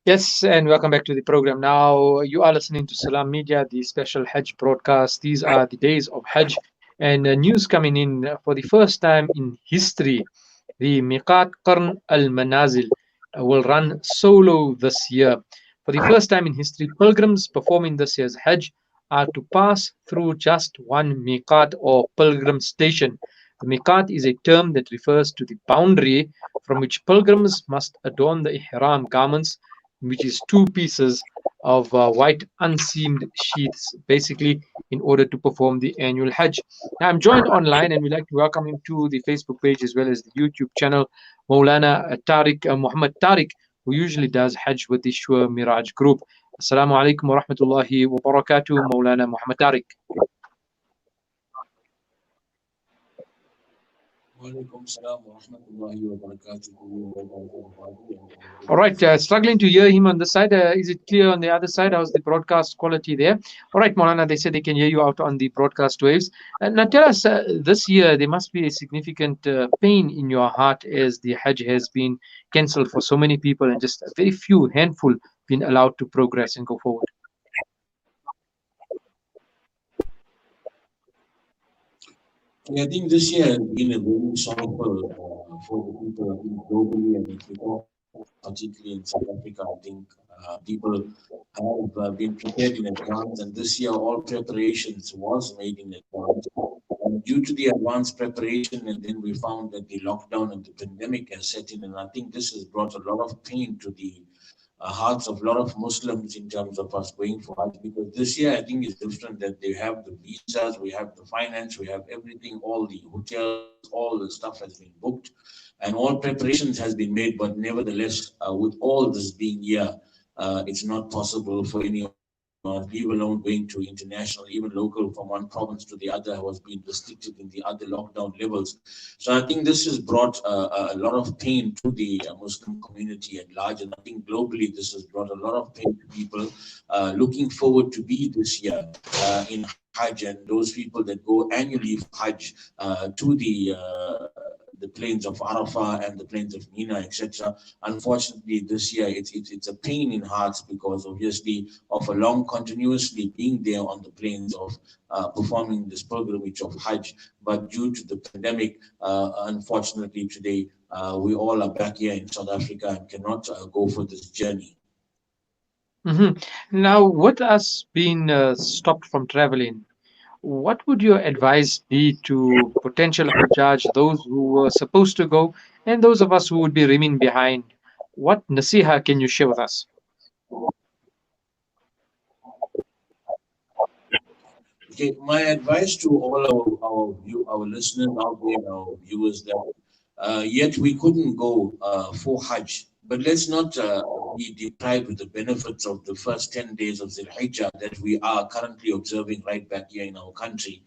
Yes, and welcome back to the program. Now, you are listening to Salam Media, the special Hajj broadcast. These are the days of Hajj, and news coming in for the first time in history. The Miqat Qarn al Manazil will run solo this year. For the first time in history, pilgrims performing this year's Hajj are to pass through just one Miqat or pilgrim station. The Miqat is a term that refers to the boundary from which pilgrims must adorn the Ihram garments, which is two pieces of white unseamed sheaths, basically, in order to perform the annual Hajj. Now, I'm joined online, and we'd like to welcome him to the Facebook page as well as the YouTube channel, Maulana Tariq Muhammad Tariq, who usually does Hajj with the Shua Miraj group. Assalamu alaikum wa rahmatullahi wa barakatuh, Maulana Muhammad Tariq. Walaikum salam wa rahmatullahi wa barakatuhu. All right, struggling to hear him on the side. Is it clear on the other side? How's the broadcast quality there? All right, Maulana, they said they can hear you out on the broadcast waves. Now tell us, this year there must be a significant pain in your heart as the Hajj has been cancelled for so many people and just a very few handful been allowed to progress and go forward. I think this year has been a very sorrowful for the people, I think, globally, and if you talk particularly in South Africa, I think people have been prepared in advance, and this year all preparations was made in advance. And due to the advanced preparation, and then we found that the lockdown and the pandemic has set in, and I think this has brought a lot of pain to the hearts of a lot of Muslims in terms of us going for Hajj, because this year I think is different, that they have the visas, we have the finance, we have everything, all the hotels, all the stuff has been booked, and all preparations has been made. But nevertheless, with all this being here, it's not possible for anyone, leave alone going to international, even local, from one province to the other, was being restricted in the other lockdown levels. So I think this has brought a lot of pain to the Muslim community at large, and I think globally this has brought a lot of pain to people looking forward to be this year in Hajj, and those people that go annually for Hajj to the plains of Arafah and the plains of Mina, etc. Unfortunately, this year it's a pain in hearts, because obviously of a long continuously being there on the plains of performing this pilgrimage of Hajj. But due to the pandemic, unfortunately today we all are back here in South Africa and cannot go for this journey. Hmm. Now, with us being stopped from traveling, what would your advice be to potential Hajjaj, those who were supposed to go, and those of us who would be remaining behind? What nasiha can you share with us? Okay, my advice to all our listeners out there, our viewers, that yet we couldn't go for Hajj, but let's not be deprived with the benefits of the first 10 days of Zul Hijjah that we are currently observing right back here in our country.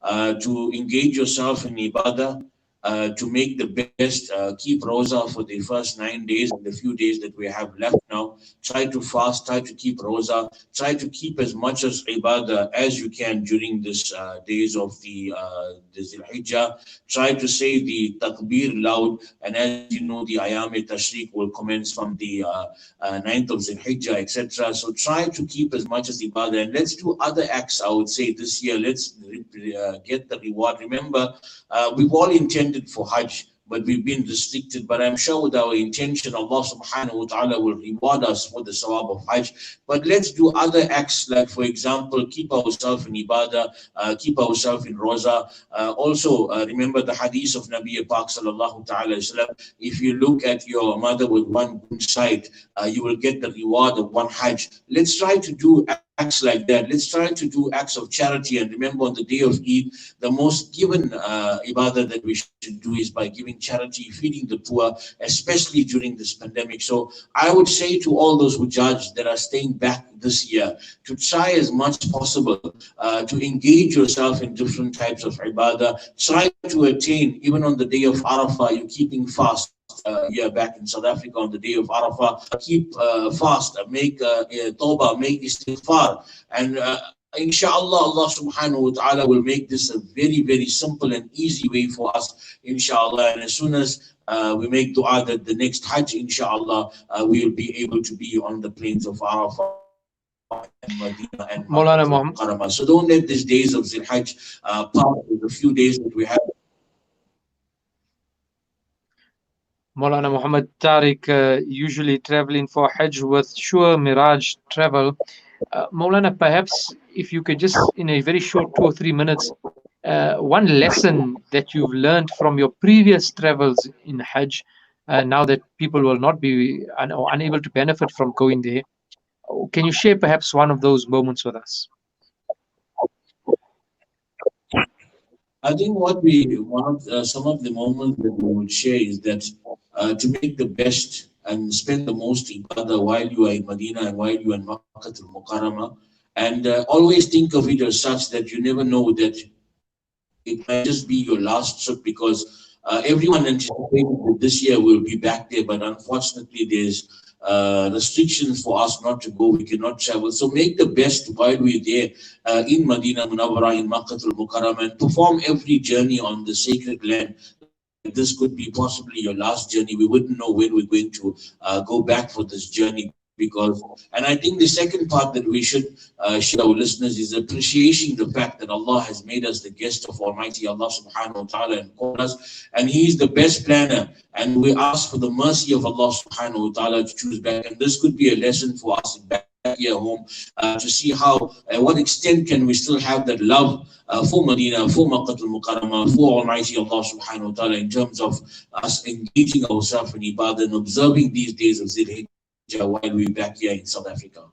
To engage yourself in ibadah, to make the best, keep rosa for the first 9 days and the few days that we have left now. Try to fast, try to keep rosa, try to keep as much as ibadah as you can during this days of the Zul Hijjah. Try to say the takbir loud, and as you know, the ayam tashriq will commence from the 9th of Zul Hijjah, etc. So try to keep as much as ibadah, and let's do other acts. I would say this year, let's get the reward. Remember, we've all intended for Hajj, but we've been restricted. But I'm sure with our intention, Allah subhanahu wa ta'ala will reward us for the sawab of Hajj. But let's do other acts, like, for example, keep ourselves in ibadah, keep ourselves in roza. Also, remember the hadith of Nabi Pak sallallahu ta'ala wasallam. If you look at your mother with one good sight, you will get the reward of one Hajj. Let's try to do acts like that. Let's try to do acts of charity. And remember, on the day of Eid, the most given ibadah that we should do is by giving charity, feeding the poor, especially during this pandemic. So I would say to all those who judge that are staying back this year, to try as much possible to engage yourself in different types of ibadah. Try to attain, even on the day of Arafah, you're keeping fast. Here back in South Africa on the day of Arafah, keep fast, make tawbah, make istighfar, and Inshallah, Allah subhanahu wa ta'ala will make this a very, very simple and easy way for us, inshallah. And as soon as we make dua that the next Hajj, inshallah, we will be able to be on the plains of Arafah and Medina and Makkah Maulana Muhammad, al-Mukarramah. So don't let these days of Zil Hajj pass with the few days that we have. Maulana Muhammad Tariq, usually traveling for Hajj with sure Mirage travel. Maulana, perhaps if you could just, in a very short 2 or 3 minutes, one lesson that you've learned from your previous travels in Hajj, now that people will not be or unable to benefit from going there. Can you share perhaps one of those moments with us? I think some of the moments that we would share is that to make the best and spend the most ibadah while you are in Medina and while you are in Makkah al-Mukarramah, and always think of it as such that you never know that it might just be your last trip, because everyone anticipated that this year we'll be back there, but unfortunately there's restrictions for us not to go. We cannot travel. So make the best while we're there in Medina Munawwara, in Makkah al-Mukarramah, and perform every journey on the sacred land. This could be possibly your last journey. We wouldn't know when we're going to go back for this journey, because, and I think the second part that we should share our listeners is appreciating the fact that Allah has made us the guest of Almighty Allah subhanahu wa ta'ala and called us, and He is the best planner, and we ask for the mercy of Allah subhanahu wa ta'ala to choose back. And this could be a lesson for us back here home, to see how, what extent can we still have that love for Medina, for Makkah al-Mukarramah, for Almighty Allah subhanahu wa ta'ala, in terms of us engaging ourselves in ibadah and observing these days of Zil Hijjah while we're back here in South Africa.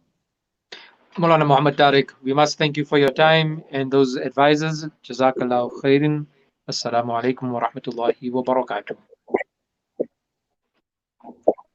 Maulana Muhammad Tariq, we must thank you for your time and those advices. Jazakallah khairin. Assalamu alaikum wa rahmatullahi wa barakatuh.